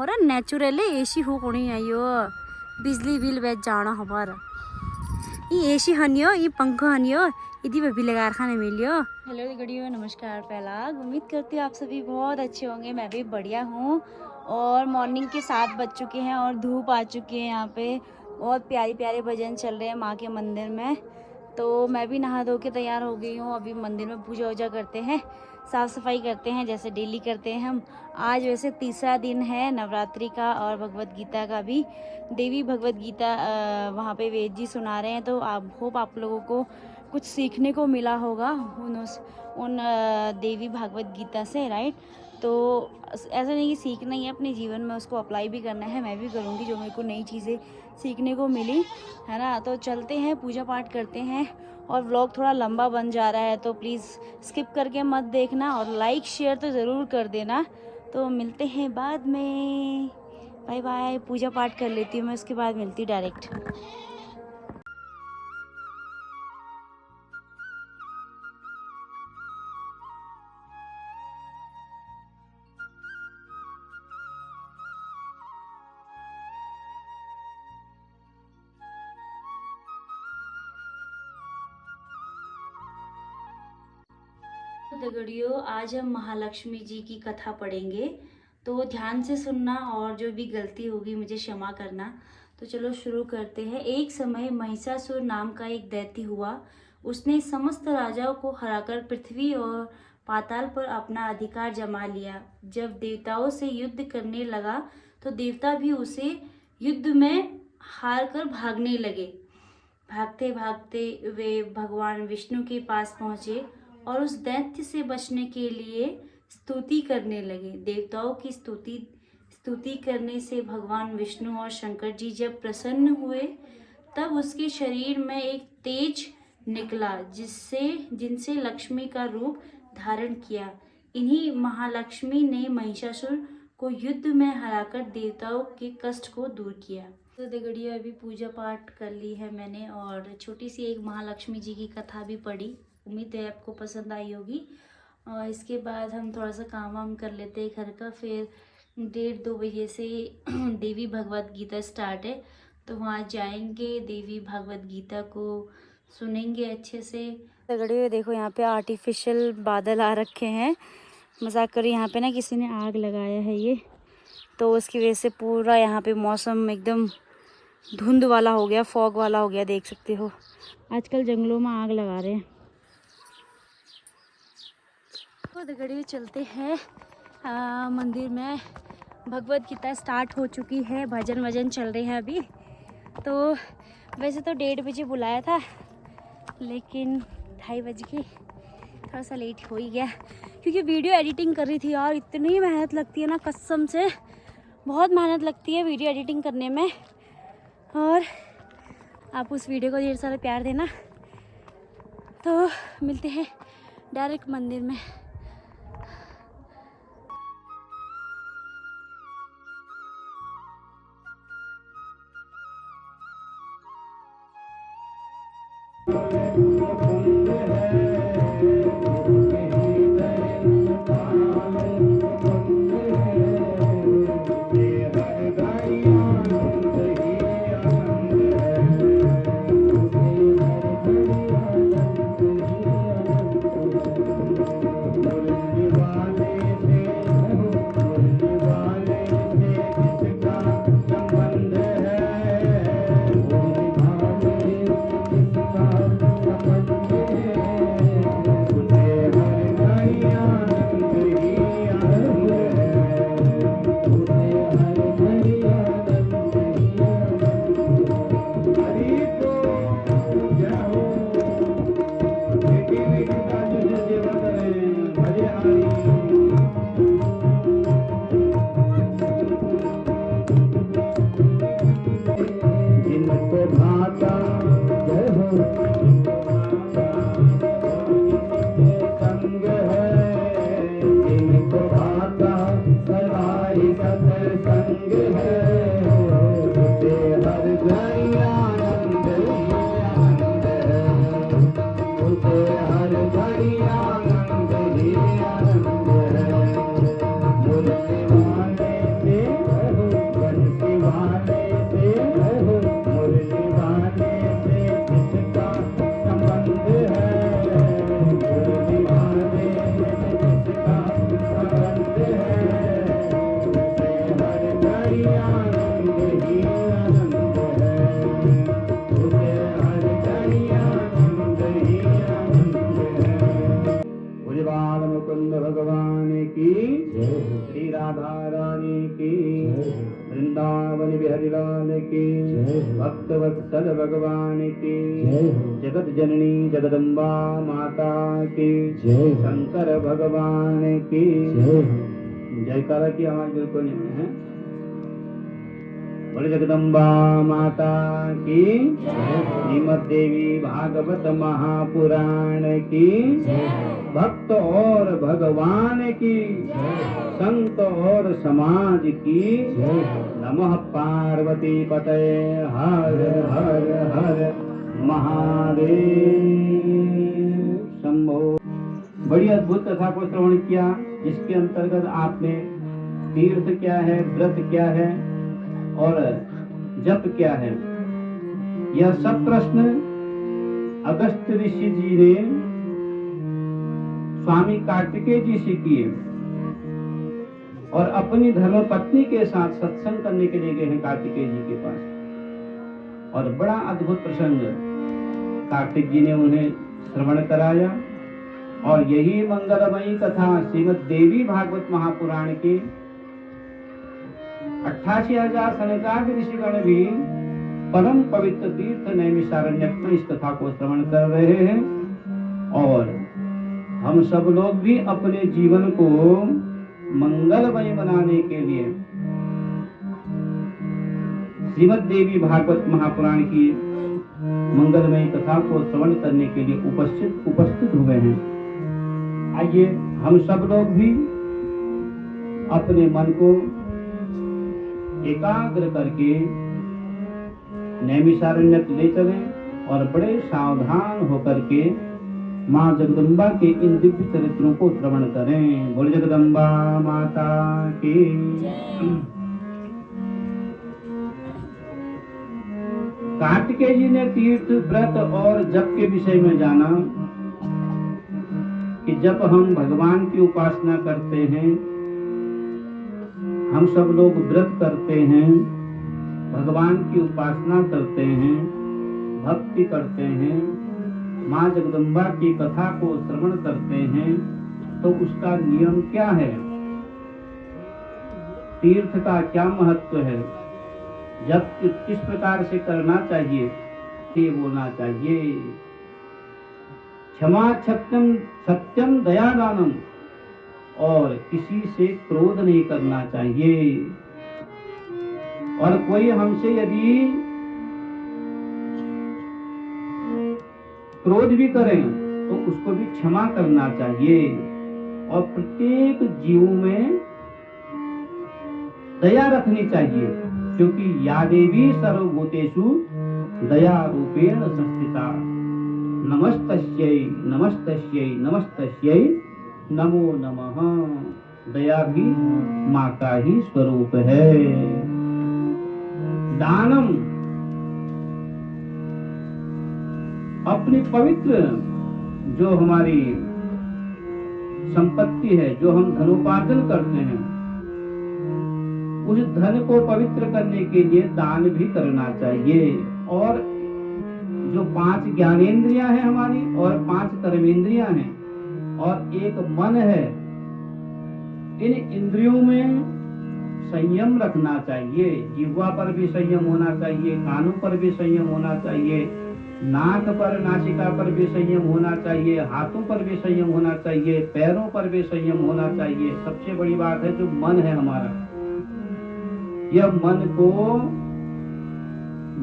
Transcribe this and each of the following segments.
और naturally AC हो कोनी आयो बिजली बिल बेच जाना हमारा ये एसी हनियो ये पंखा हनियो इदी पे बिल कारखाने मिलियो। हेलो गड़ियो नमस्कार पहला उम्मीद करती हूँ आप सभी बहुत अच्छे होंगे। मैं भी बढ़िया हूँ और मॉर्निंग के 7 बज चुके हैं और धूप आ चुकी है। यहाँ पे बहुत प्यारे प्यारे भजन चल रहे हैं माँ के मंदिर में। तो मैं भी नहा धो के तैयार हो गई हूँ। अभी मंदिर में पूजा वूजा करते हैं, साफ़ सफाई करते हैं जैसे डेली करते हैं हम। आज वैसे तीसरा दिन है नवरात्रि का और भगवत गीता का भी। देवी भगवत गीता वहाँ पे वेद जी सुना रहे हैं। तो आप होप आप लोगों को कुछ सीखने को मिला होगा उन देवी भागवत गीता से, राइट। तो ऐसा नहीं कि सीखना ही है, अपने जीवन में उसको अप्लाई भी करना है। मैं भी करूँगी जो मेरे को नई चीज़ें सीखने को मिली है ना। तो चलते हैं पूजा पाठ करते हैं। और व्लॉग थोड़ा लंबा बन जा रहा है तो प्लीज़ स्किप करके मत देखना और लाइक शेयर तो ज़रूर कर देना। तो मिलते हैं बाद में, बाय बाय। पूजा पाठ कर लेती हूँ मैं, उसके बाद मिलती डायरेक्ट। दगड़ियों आज हम महालक्ष्मी जी की कथा पढ़ेंगे, तो ध्यान से सुनना और जो भी गलती होगी मुझे क्षमा करना। तो चलो शुरू करते हैं। एक समय महिषासुर नाम का एक दैत्य हुआ। उसने समस्त राजाओं को हराकर पृथ्वी और पाताल पर अपना अधिकार जमा लिया। जब देवताओं से युद्ध करने लगा तो देवता भी उसे युद्ध में हार कर भागने लगे। भागते भागते वे भगवान विष्णु के पास पहुंचे और उस दैत्य से बचने के लिए स्तुति करने लगे। देवताओं की स्तुति करने से भगवान विष्णु और शंकर जी जब प्रसन्न हुए तब उसके शरीर में एक तेज निकला जिनसे लक्ष्मी का रूप धारण किया। इन्हीं महालक्ष्मी ने महिषासुर को युद्ध में हराकर देवताओं के कष्ट को दूर किया। तो दगड़िया अभी पूजा पाठ कर ली है मैंने और छोटी सी एक महालक्ष्मी जी की कथा भी पढ़ी। उम्मीद है आपको पसंद आई होगी। और इसके बाद हम थोड़ा सा काम वाम कर लेते हैं घर का। फिर 1:30-2 बजे से देवी भगवत गीता स्टार्ट है, तो वहाँ जाएंगे, देवी भगवत गीता को सुनेंगे अच्छे से। तगड़े देखो यहाँ पे आर्टिफिशियल बादल आ रखे हैं। मजाक करो, यहाँ पे ना किसी ने आग लगाया है ये, तो उसकी वजह से पूरा यहाँ पे मौसम एकदम धुंध वाला हो गया, फॉग वाला हो गया। देख सकते हो आजकल जंगलों में आग लगा रहे हैं। तो दगड़ियों चलते हैं मंदिर में। भगवत गीता स्टार्ट हो चुकी है, भजन वजन चल रहे हैं अभी। तो वैसे तो 1:30 बजे बुलाया था लेकिन 2:30 बज गए, थोड़ा सा लेट हो ही गया क्योंकि वीडियो एडिटिंग कर रही थी यार। इतनी मेहनत लगती है ना, कसम से बहुत मेहनत लगती है वीडियो एडिटिंग करने में। और आप उस वीडियो को ढेर सारा प्यार देना। तो मिलते हैं डायरेक्ट मंदिर में। राधा रानी की, वृंदावन बिहारी लाल की, भक्त वत्सल भगवान की, जगत जननी जगदम्बा माता की, शंकर भगवान की जयकारा की आवाज बिल्कुल नहीं है। बोले जगदम्बा माता की, श्रीमद देवी भागवत महापुराण की, भक्त और भगवान की, संत और समाज की, नमः पार्वती पते हर हर हर महादेव शंभो। बड़ी अद्भुत कथा को श्रवण किया, जिसके अंतर्गत आपने तीर्थ क्या है, व्रत क्या है और जप क्या है, यह सब प्रश्न अगस्त्य ऋषि जी ने स्वामी कार्तिकेय जी से किए और अपनी धर्मपत्नी के साथ सत्संग करने के लिए गए हैं कार्तिकेय जी के पास। और बड़ा अद्भुत प्रसंग कार्तिक जी ने उन्हें श्रवण कराया और यही मंगलमयी कथा श्रीमद देवी भागवत महापुराण की 88,000 सनकादि ऋषिगण भी परम पवित्र तीर्थ नैमिषारण्यक में इस कथा को श्रवण कर रहे हैं। और हम सब लोग भी अपने जीवन को मंगलमय बनाने के लिए श्रीमद देवी भागवत महापुराण की मंगलमय कथा को श्रवण करने के लिए उपस्थित हुए हैं। आइए हम सब लोग भी अपने मन को एकाग्र करके नैमिषारण्यक ले चलें और बड़े सावधान होकर के माँ जगदम्बा के इन दिव्य चरित्रों को श्रवण करें। बोल जगदम्बा माता की। कार्तिकेय जी ने तीर्थ व्रत और जप के विषय में जाना कि जब हम भगवान की उपासना करते हैं, हम सब लोग व्रत करते हैं, भगवान की उपासना करते हैं, भक्ति करते हैं, माँ जगदम्बा की कथा को श्रवण करते हैं, तो उसका नियम क्या है, तीर्थ का क्या महत्व है, जब किस प्रकार से करना चाहिए, ये बोलना चाहिए। क्षमा सत्यम दया दानम, और किसी से क्रोध नहीं करना चाहिए। और कोई हमसे यदि क्रोध भी करें तो उसको भी क्षमा करना चाहिए। और प्रत्येक जीव में दया रखनी चाहिए, क्योंकि या देवी सर्वभूतेषु दया रूपेण संस्थिता। नमस्तस्यै नमस्तस्यै नमस्तस्यै नमो नमः। दया भी माँ का ही स्वरूप है। दानम, अपनी पवित्र जो हमारी संपत्ति है, जो हम धनोपार्जन करते हैं, उस धन को पवित्र करने के लिए दान भी करना चाहिए। और जो 5 ज्ञानेंद्रियां हैं हमारी, और 5 कर्मेंद्रियां हैं, और एक मन है, इन इंद्रियों में संयम रखना चाहिए। जिह्वा पर भी संयम होना चाहिए, कानों पर भी संयम होना चाहिए, नाक पर नासिका पर भी संयम होना चाहिए, हाथों पर भी संयम होना चाहिए, पैरों पर भी संयम होना चाहिए। सबसे बड़ी बात है जो मन है हमारा, यह मन को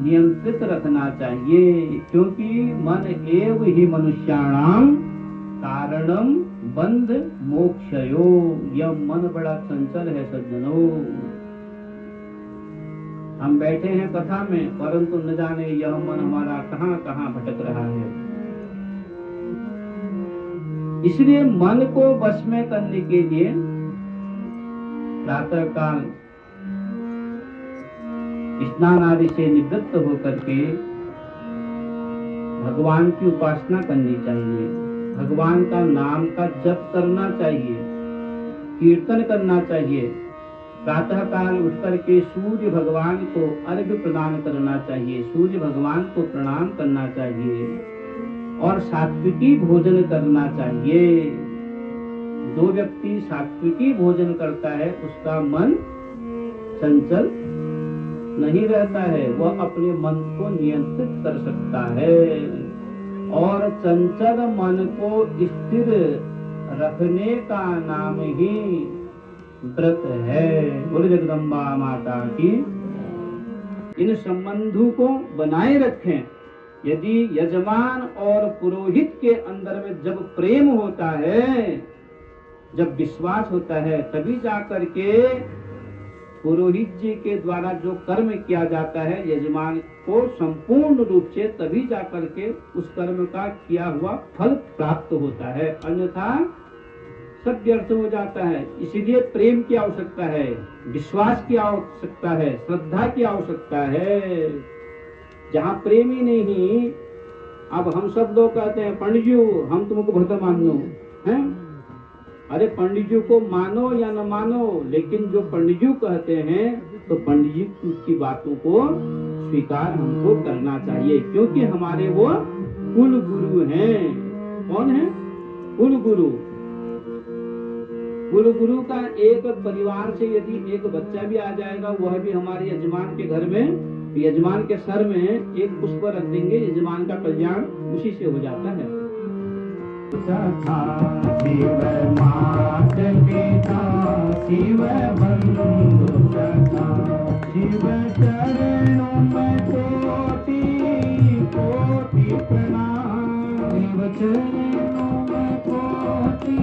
नियंत्रित रखना चाहिए, क्योंकि मन एव ही मनुष्याणाम कारणम बंध मोक्षयो। यह मन बड़ा चंचल है सज्जनों। हम बैठे हैं कथा में, परंतु न जाने यह मन हमारा कहां कहां भटक रहा है। इसलिए मन को वश में करने के लिए प्रातः काल स्नान आदि से निवृत्त होकर के भगवान की उपासना करनी चाहिए, भगवान का नाम का जप करना चाहिए, कीर्तन करना चाहिए। प्रातः काल उठ करके सूर्य भगवान को अर्घ्य प्रदान करना चाहिए, सूर्य भगवान को प्रणाम करना चाहिए और सात्विकी भोजन करना चाहिए। जो व्यक्ति सात्विकी भोजन करता है उसका मन चंचल नहीं रहता है, वह अपने मन को नियंत्रित कर सकता है और चंचल मन को स्थिर रखने का नाम ही व्रत है। बोले जगदम्बा माता की। इन संबंधों को बनाए रखें। यदि यजमान और पुरोहित के अंदर में जब प्रेम होता है, जब विश्वास होता है, तभी जाकर के पुरोहित जी के द्वारा जो कर्म किया जाता है यजमान को संपूर्ण रूप से, तभी जाकर के उस कर्म का किया हुआ फल प्राप्त होता है, अन्यथा सब व्यर्थ हो जाता है। इसीलिए प्रेम की आवश्यकता है, विश्वास की आवश्यकता है, श्रद्धा की आवश्यकता है। जहाँ प्रेम ही नहीं, अब हम सब लोग कहते हैं पंडित जी हम तुमको भक्त मान लो, हैं? अरे पंडित जी को मानो या न मानो, लेकिन जो पंडित जी कहते हैं तो पंडित जी की बातों को स्वीकार हमको करना चाहिए, क्योंकि हमारे वो कुल गुरु हैं। कौन है? कुल गुरु। कुल गुरु का एक परिवार से यदि एक बच्चा भी आ जाएगा, वह भी हमारे यजमान के घर में, यजमान के सर में एक पुष्प रख देंगे, यजमान का कल्याण उसी से हो जाता है। शिव मात पिता शिव बंधु सखा, शिव चरणों में कोटि कोटि प्रणाम, शिव चरणों में कोटि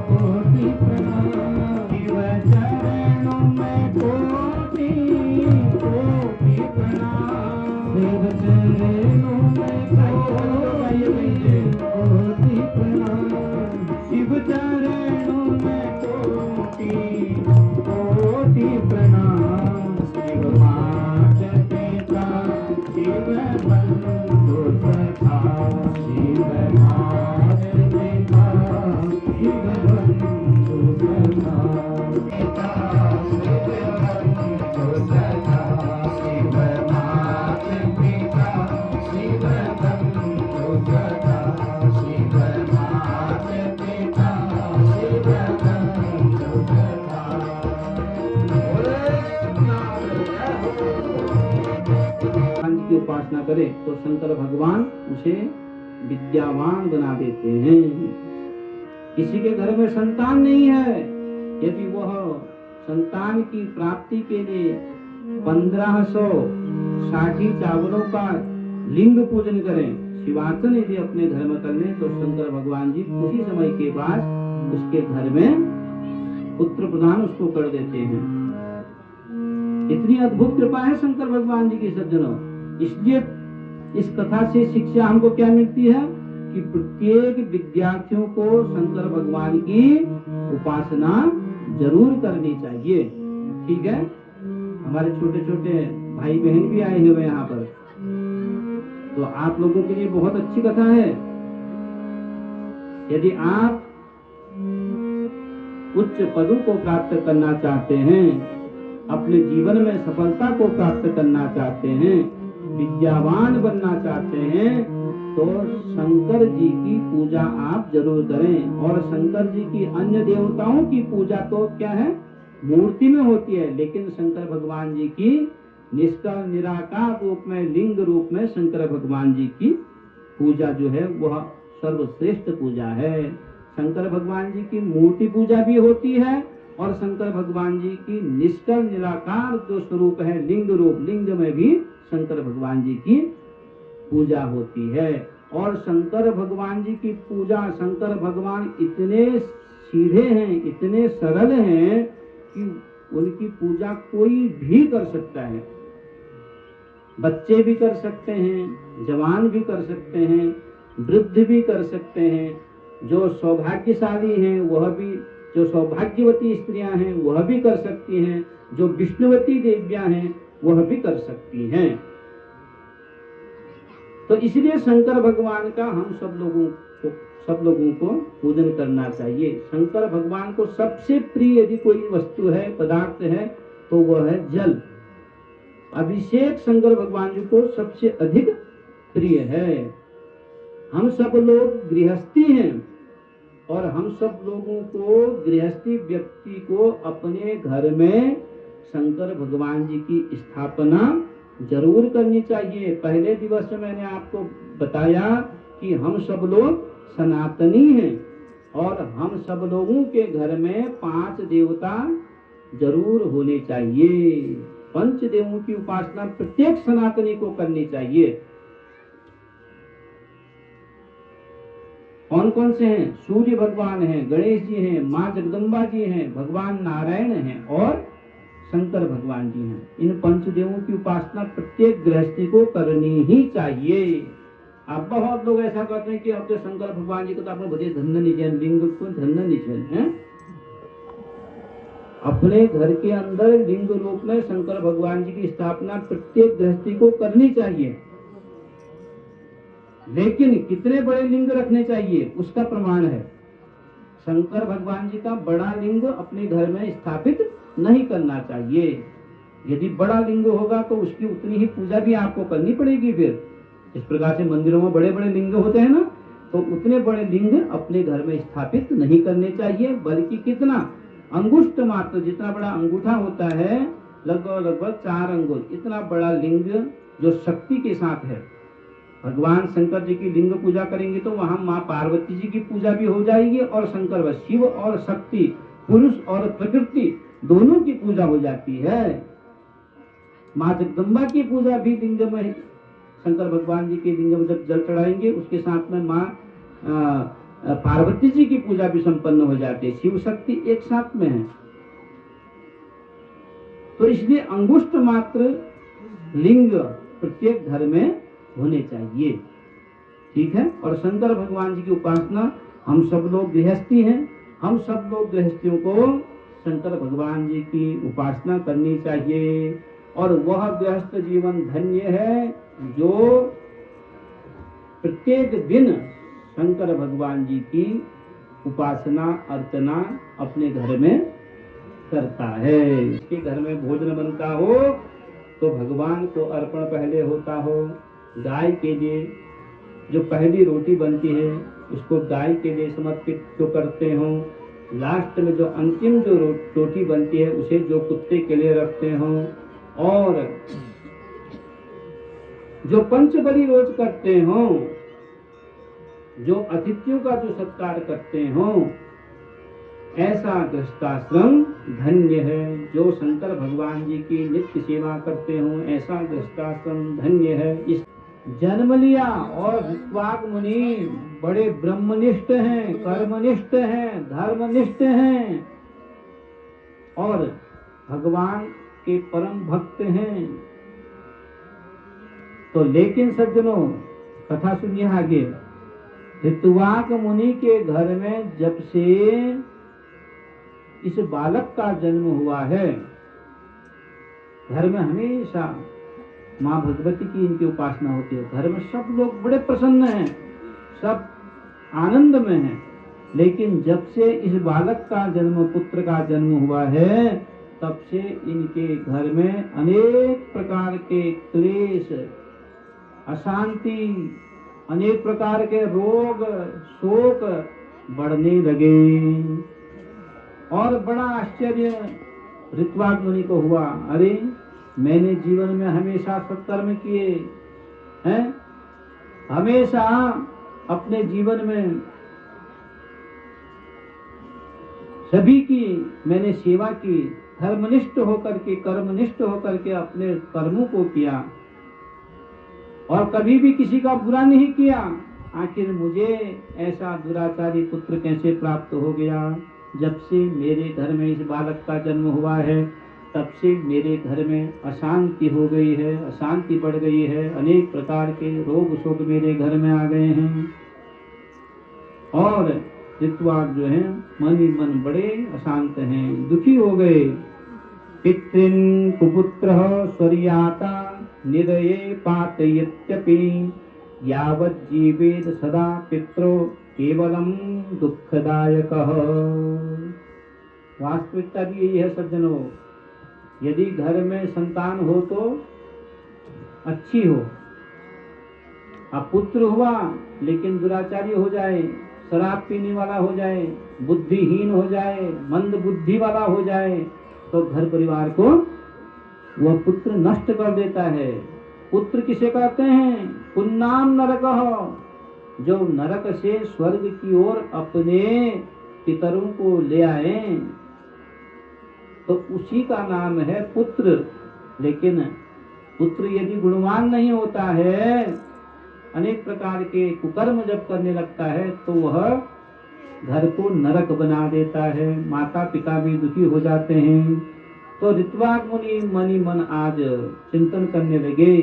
कोटि प्रणाम, शिव चरणों में कोटि कोटि प्रणाम, शिव चरणों में कोटि प्रणाम, शिव चरणों में कोटि कोटि प्रणाम, शिव मात पिता शिव बंधु सखा, शिव मात पिता शिव बंधु सखा, पिता शिव बंधु सखा, शिव मात पिता शिव बंधु सखा, शिव मात पिता शिव बंधु सखा। भगवान की उपासना करे तो शंकर भगवान उसे विद्यावान बना देते हैं। किसी के घर में संतान नहीं है, यदि वह संतान की प्राप्ति के लिए 1500 साठी चावलों का लिंग पूजन करें, शिवार्चन यदि अपने घर में कर ले, तो शंकर भगवान जी कुछ ही समय के बाद उसके घर में पुत्र प्रदान उसको कर देते हैं। इतनी अद्भुत कृपा है शंकर भगवान जी की सज्जनों। इसलिए इस कथा से शिक्षा हमको क्या मिलती है कि प्रत्येक विद्यार्थियों को शंकर भगवान की उपासना जरूर करनी चाहिए। ठीक है, हमारे छोटे छोटे भाई बहन भी आए हुए यहाँ पर, तो आप लोगों के लिए बहुत अच्छी कथा है। यदि आप उच्च पदों को प्राप्त करना चाहते हैं, अपने जीवन में सफलता को प्राप्त करना चाहते हैं, विद्यावान बनना चाहते हैं, तो शंकर जी की पूजा आप जरूर करें। और शंकर जी की अन्य देवताओं की पूजा तो क्या है, मूर्ति में होती है, लेकिन शंकर भगवान जी की निष्कल निराकार रूप में, लिंग रूप में शंकर भगवान जी की पूजा जो है वह सर्वश्रेष्ठ पूजा है। शंकर भगवान जी की मूर्ति पूजा भी होती है और शंकर भगवान जी की निष्कल निराकार जो स्वरूप है लिंग रूप, लिंग में भी शंकर भगवान जी की पूजा होती है। और शंकर भगवान जी की पूजा, शंकर भगवान इतने सीधे हैं, इतने सरल हैं कि उनकी पूजा कोई भी कर सकता है। बच्चे भी कर सकते हैं, जवान भी कर सकते हैं, वृद्ध भी कर सकते हैं, जो सौभाग्यशाली हैं वह भी, जो सौभाग्यवती स्त्रियां हैं वह भी कर सकती हैं, जो विष्णुवती देवियां हैं वह भी कर सकती हैं। तो इसलिए शंकर भगवान का हम सब लोगों को पूजन करना चाहिए। शंकर भगवान को सबसे प्रिय यदि कोई वस्तु है, पदार्थ है, तो वह है जल। अभिषेक शंकर भगवान जी को सबसे अधिक प्रिय है। हम सब लोग गृहस्थी हैं, और हम सब लोगों को, गृहस्थी व्यक्ति को अपने घर में शंकर भगवान जी की स्थापना जरूर करनी चाहिए। पहले दिवस में मैंने आपको बताया कि हम सब लोग सनातनी हैं और हम सब लोगों के घर में 5 देवता जरूर होने चाहिए। 5 देवों की उपासना प्रत्येक सनातनी को करनी चाहिए। कौन कौन से हैं? सूर्य भगवान हैं, गणेश जी हैं, माँ जगदम्बा जी हैं, भगवान नारायण हैं और शंकर भगवान जी हैं। इन 5 देवों की उपासना प्रत्येक गृहस्थी को करनी ही चाहिए। अब बहुत लोग ऐसा करते हैं कि अब तो शंकर भगवान जी को तो आपने बड़े धन्य निचन, लिंग को धन्य निचन है। अपने घर के अंदर लिंग रूप में शंकर भगवान जी की स्थापना प्रत्येक गृहस्थी को करनी चाहिए। लेकिन कितने बड़े लिंग रखने चाहिए उसका प्रमाण है। शंकर भगवान जी का बड़ा लिंग अपने घर में स्थापित नहीं करना चाहिए। यदि बड़ा लिंग होगा तो उसकी उतनी ही पूजा भी आपको करनी पड़ेगी। फिर इस प्रकार से मंदिरों में बड़े बड़े लिंग होते हैं ना, तो उतने बड़े लिंग अपने घर में स्थापित नहीं करने चाहिए, बल्कि कितना, अंगुष्ठ मात्र, जितना बड़ा अंगूठा होता है, लगभग 4 अंगुल, इतना बड़ा लिंग जो शक्ति के साथ है। भगवान शंकर जी की लिंग पूजा करेंगे तो वहां माँ पार्वती जी की पूजा भी हो जाएगी और शंकर व शिव और शक्ति, पुरुष और प्रकृति दोनों की पूजा हो जाती है। माँ जगदम्बा की पूजा भी लिंग में, शंकर भगवान जी के लिंग में जब जल चढ़ाएंगे उसके साथ में माँ पार्वती जी की पूजा भी संपन्न हो जाती है। शिव शक्ति एक साथ में है। तो इसलिए अंगुष्ठ मात्र लिंग प्रत्येक घर में होने चाहिए। ठीक है। और शंकर भगवान जी की उपासना, हम सब लोग गृहस्थी हैं, हम सब लोग गृहस्थियों को शंकर भगवान जी की उपासना करनी चाहिए। और वह गृहस्थ जीवन धन्य है जो प्रत्येक दिन शंकर भगवान जी की उपासना अर्चना अपने घर में करता है। इसके घर में भोजन बनता हो तो भगवान को अर्पण पहले होता हो। गाय के लिए जो पहली रोटी बनती है उसको गाय के लिए समर्पित जो करते हो। लास्ट में जो अंतिम जो रोटी बनती है उसे जो कुत्ते के लिए रखते हो। और जो पंचबली रोज करते हो, जो अतिथियों का जो सत्कार करते हो, ऐसा गृहस्थाश्रम धन्य है। जो शंकर भगवान जी की नित्य सेवा करते हो, ऐसा गृहस्थाश्रम धन्य है। इस जन्म लिया और विश्वाक मुनि बड़े ब्रह्मनिष्ठ हैं, कर्मनिष्ठ हैं, धर्मनिष्ठ हैं और भगवान के परम भक्त हैं। तो लेकिन सज्जनों, कथा सुनिए आगे। ऋतुवाक मुनि के घर में जब से इस बालक का जन्म हुआ है, घर में हमेशा माँ भगवती की इनकी उपासना होती है। घर में सब लोग बड़े प्रसन्न हैं, सब आनंद में हैं। लेकिन जब से इस बालक का जन्म, पुत्र का जन्म हुआ है, तब से इनके घर में अनेक प्रकार के क्लेश, अशांति, अनेक प्रकार के रोग, शोक बढ़ने लगे। और बड़ा आश्चर्य ऋत्वाक मुनि को हुआ, अरे मैंने जीवन में हमेशा सत्कर्म किए हैं, हमेशा अपने जीवन में सभी की मैंने सेवा की, धर्मनिष्ठ होकर के, कर्मनिष्ठ होकर के अपने कर्मों को किया और कभी भी किसी का बुरा नहीं किया। आखिर मुझे ऐसा दुराचारी पुत्र कैसे प्राप्त हो गया? जब से मेरे घर में इस बालक का जन्म हुआ है, तब से मेरे घर में अशांति हो गई है, अशांति बढ़ गई है, अनेक प्रकार के रोग शोक मेरे घर में आ गए हैं। और ऋत्वाक जो है मन ही मन बड़े अशांत हैं, दुखी हो गए। पितृन् कुपुत्रः स्वर्याता निरये पातयत्यपि यावत् जीवेत सदा पित्रो केवलम दुःखदायकः। वास्तविकता भी यही है सज्जनों। यदि घर में संतान हो तो अच्छी हो, अब पुत्र हुआ लेकिन दुराचारी हो जाए, शराब पीने वाला हो जाए, बुद्धिहीन हो जाए, मंद बुद्धि वाला हो जाए, तो घर परिवार को वह पुत्र नष्ट कर देता है। पुत्र किसे कहते हैं? पुन्नाम नरकः, जो नरक से स्वर्ग की ओर अपने पितरों को ले आए, तो उसी का नाम है पुत्र। लेकिन पुत्र यदि गुणवान नहीं होता है, अनेक प्रकार के कुकर्म जब करने लगता है, तो वह घर को नरक बना देता है, माता पिता भी दुखी हो जाते हैं। तो ऋत्वाक मुनि मनी मन आज चिंतन करने लगे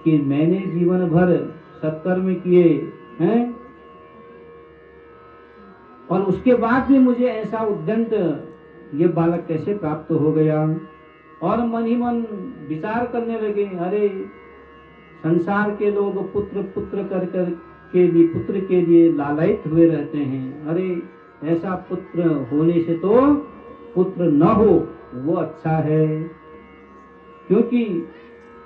कि मैंने जीवन भर सत्कर्म किए हैं और उसके बाद भी मुझे ऐसा उद्दंड ये बालक कैसे प्राप्त हो गया। और मन ही मन विचार करने लगे, अरे संसार के लोग पुत्र पुत्र कर कर के लिए, पुत्र के लिए लालायित हुए रहते हैं। अरे ऐसा पुत्र होने से तो पुत्र न हो वो अच्छा है, क्योंकि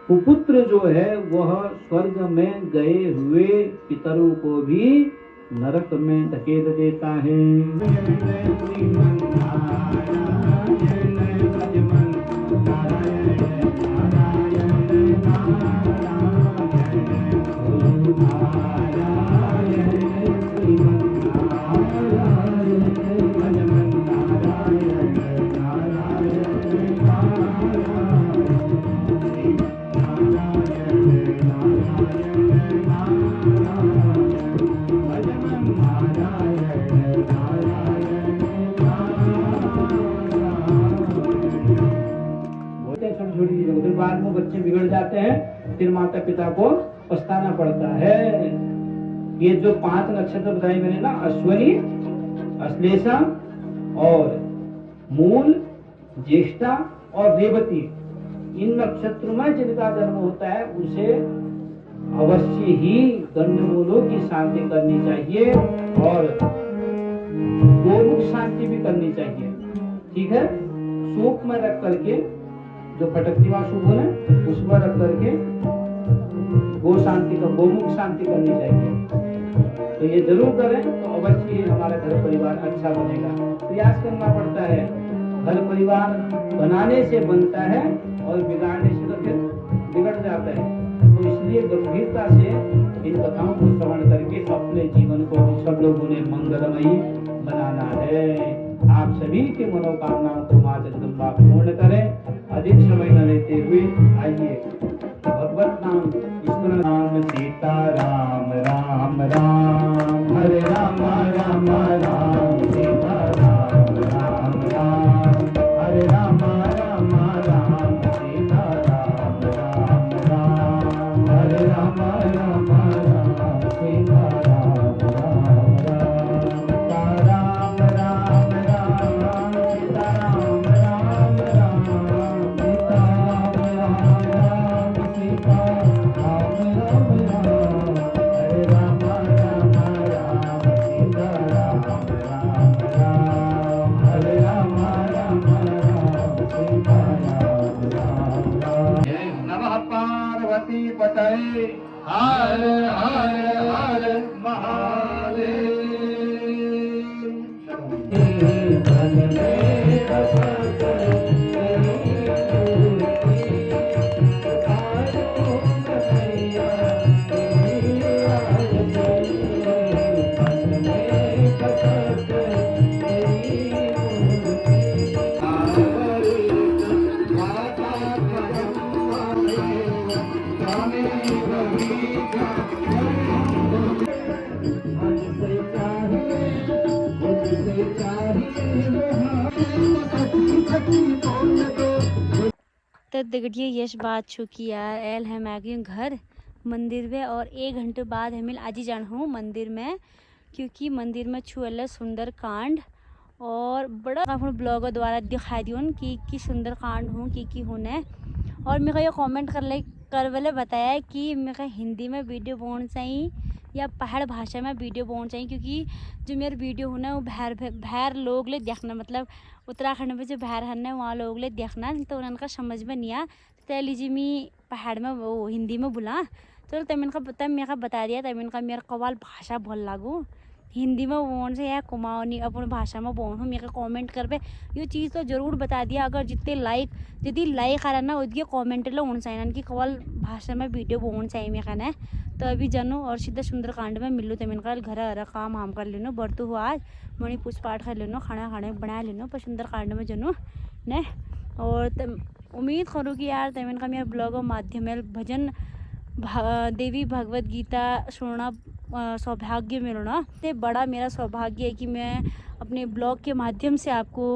कुपुत्र जो है वह स्वर्ग में गए हुए पितरों को भी नरक में धकेल देता है। छोटी चीजों को बाद में बच्चे बिगड़ जाते हैं, फिर माता पिता को पछताना पड़ता है। ये जो 5 नक्षत्र बताए मैंने ना, अश्वनी, अश्लेषा और मूल, ज्येष्ठा और रेवती, इन नक्षत्रों में जिनका जन्म होता है उसे अवश्य ही गंडमूलों की शांति करनी चाहिए और गोमुख शांति भी करनी चाहिए। ठीक है, सूप में रख करके, जो फटकतीवा सूप है उसमें रख करके गो शांति का, गोमुख शांति करनी चाहिए। तो ये जरूर करें तो अवश्य ही हमारा घर परिवार अच्छा बनेगा। प्रयास करना पड़ता है, घर परिवार बनाने से बनता है और बिगाड़ने से तो फिर बिगड़ जाता है। तो इसलिए गंभीरता से इन कथाओं को श्रवण करके अपने जीवन को सब लोगों ने मंगलमयी बनाना है। आप सभी के मनोकामनाओं को मां जगदम्बा पूर्ण करें। अधिक समय न लेते हुए आइए भगवत नाम ईश्वर नाम, सीता राम राम राम, हरे राम राम राम, सीता राम राम राम, हरे राम राम राम, सीता राम राम राम, हरे राम राम राम, सीता राम राम राम, सीता राम राम राम, सीता राम राम राम, सीता राम राम, सीता राम राम राम, हरे राम राम राम, सीता राम राम राम, हरे राम राम राम, सीता राम राम राम। नमः पार्वती पतये, हर हर हर महादेव। तो देखिए यश बात छू की यार एल है मैं गई घर मंदिर में और 1 घंटे बाद हमें आज ही जाना हूँ मंदिर में, क्योंकि मंदिर में छू अल्लाह सुंदर कांड और बड़ा अपने ब्लॉगर द्वारा दिखाई दियो कि सुंदर कांड हूँ की होने। और मेरे को ये कमेंट कर वाले बताया है कि मेरे को हिंदी में वीडियो बनाना चाहिए या पहाड़ भाषा में वीडियो बनाना चाहिए, क्योंकि जो मेरा वीडियो होना वो बाहर लोग ले देखना, मतलब उत्तराखंड में जो बाहर है वहाँ लोग ले देखना, तो उनका समझ में नहीं आ तो लीजिए मैं पहाड़ में वो हिंदी में बोला। चलो तब इनका मेरे को बता दिया, तब इनका मेरा कवाल भाषा बहुत लागू हिंदी में बोन से या कुमाऊनी अपन भाषा में बोन हूँ मेरे कमेंट कर पे ये चीज़ तो ज़रूर बता दिया। अगर जितने लाइक आ रहा ना उसके कमेंट लो उन साइन की कवल भाषा में वीडियो बोन चाहिए मेरे खाना तो अभी जानो और सीधा सुंदरकांड में मिलूँ तो मैंने घर हरा काम हम कर लेनो बरतू हुआ आज मणि पूछ पाठ कर लेनो खाना खाने बना लेनो पर सुंदरकांड में जनो ने और उम्मीद करूँ कि यार तमें का मेरा ब्लॉग माध्यम भजन देवी भगवत गीता सुनना सौभाग्य मिलना तो बड़ा मेरा सौभाग्य है कि मैं अपने ब्लॉग के माध्यम से आपको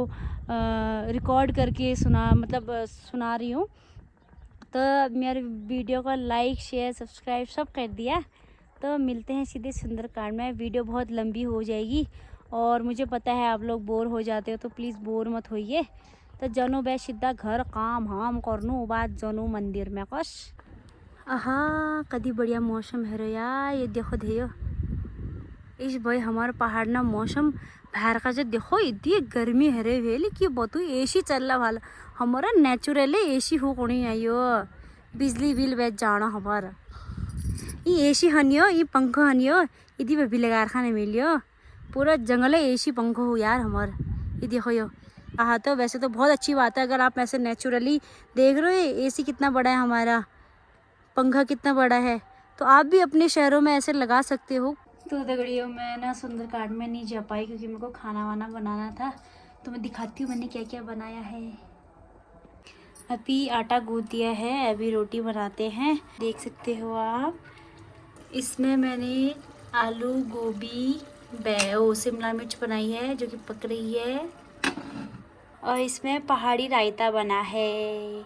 रिकॉर्ड करके सुना रही हूँ। तो मेरे वीडियो को लाइक शेयर सब्सक्राइब सब कर दिया। तो मिलते हैं सीधे सुंदरकांड में। वीडियो बहुत लंबी हो जाएगी और मुझे पता है आप लोग बोर हो जाते हो तो प्लीज़ बोर मत होइए। तो जनो बे सीधा घर काम हम करनू बाद जनो मंदिर में कश आहा कदी बढ़िया मौसम है रे यार। ये देखो धेयो इस भाई हमारे पहाड़ ना मौसम बाहर का जो देखो इतनी गर्मी है रे वेली कि बतू एसी चल रहा वाला हमारा नेचुरली एसी हो कोनी आयो बिजली बिल बेच जाना हमारा ये एसी हनियो ये पंखा हनियो इदी भी लगा खाने मिलियो पूरा जंगल एसी पंखा हो यार हमारा। ये देखो यो आहा तो वैसे तो बहुत अच्छी बात है अगर आप ऐसे नेचुरली देख रहे हो एसी कितना बड़ा है हमारा पंखा कितना बड़ा है तो आप भी अपने शहरों में ऐसे लगा सकते हो। तो दगड़ियों मैं ना सुंदरकांड में नहीं जा पाई क्योंकि मेरे को खाना वाना बनाना था तो मैं दिखाती हूँ मैंने क्या क्या बनाया है। अभी आटा गूंथ दिया है अभी रोटी बनाते हैं देख सकते हो आप। इसमें मैंने आलू गोभी शिमला मिर्च बनाई है जो कि पक रही है और इसमें पहाड़ी रायता बना है।